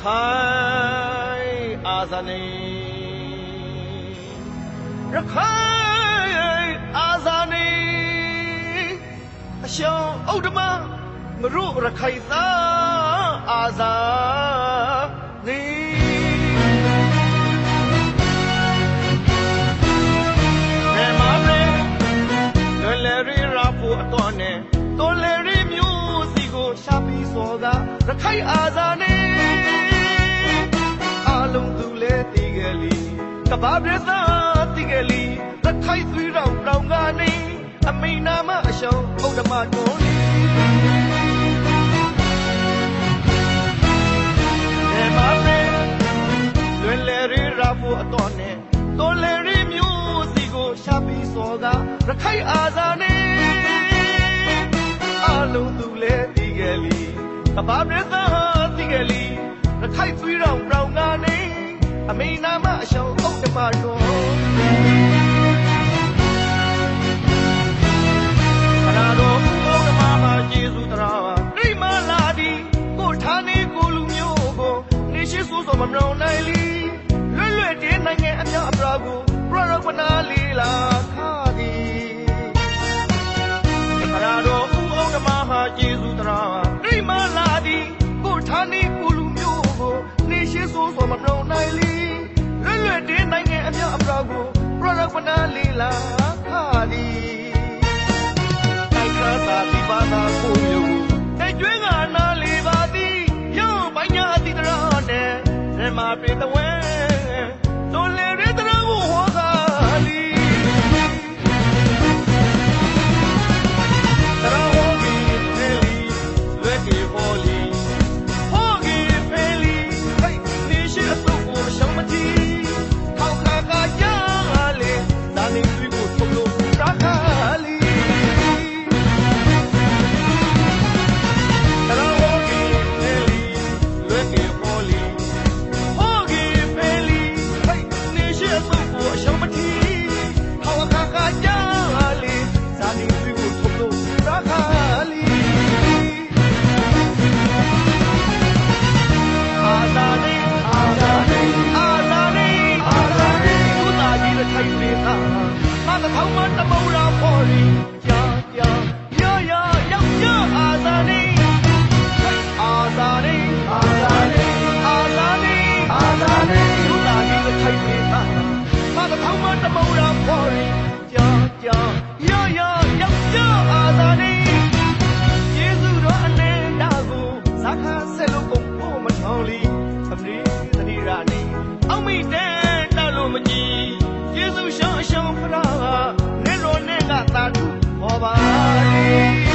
ခိုင်အာဇာနည်ရခိုင်အာဇာနည်အရှောင်းဥဒ္ဓမမရုရခိုင်သာအာဇာနည်နေမရေလွယ်လရီရာဖို့အတော်နဲ့တော်လေရီမျိုးစီကိုရှာပြီးစောကရခိုင်အာဇာနည်အလုံးသူလဲတည်ကြလီကဘာပြသာတည်ကြလီရခိုင်သွေးတော်တောင်ကနေအမိန်နာမအရှောင်းဥဒ္ဓမတော်နေနေမရေလွယ်လေရီရာဖို့အတော်နဲ့တော်လေရီမျိုးစီကိုရှာပြီးစောကရခိုင်အာဇာနည်အလုံးသူလဲတည်ကြလီကဘာပြသာတည်ကြလီရခိုင်သွေးတော်တောင်ကနေအမိန်နာမအရှောင်းဥဒ္ဓမတော်ခနာတော်ဥဒ္ဓမမှာယေရှုတရားပြိမလာဒီကိုဌာနေကိုလူမျိုးကိုနေရှိဆိုးဆိုမမနောနိုင်လီလွတ်လွတ်တင်းနိုင်ငံအမြောက်အပရာကိုပရရပနာလီလာခါသည်ခနာတော်ဥဒ္ဓမမှာယေရှုတရားပြိမလာဒီကိုဌာနေကိုလူမျိုးကိုနေရှိဆိုးဆိုမမနောနိုင်လီလွတ်လွတ်တင်းနိုင်ငံအမြောက်အပရာကိုပရရပနာလီလာခါသည်သာတိပါသာကိုမျိုးတဲ့ကျွင်းကနာလီပါသည်ရောပညာတိတရာနဲ့ဇမပြေတဝဲတော်လေရတရာကိုဟောကားလီတရာဟောပြီးဖေလီလွယ်ကေဟောလီဟောကေဖေလီဟိတ်နေရှိအစုပ်ကိုရှောင်းမတီထောက်ခါကကြားလေဇာနေသွေးကိုထုတ်လို့ရာခါလီယေရှုရှောင်းရှောင်းဖရာနေရောနဲ့ကတာထုဟောပါ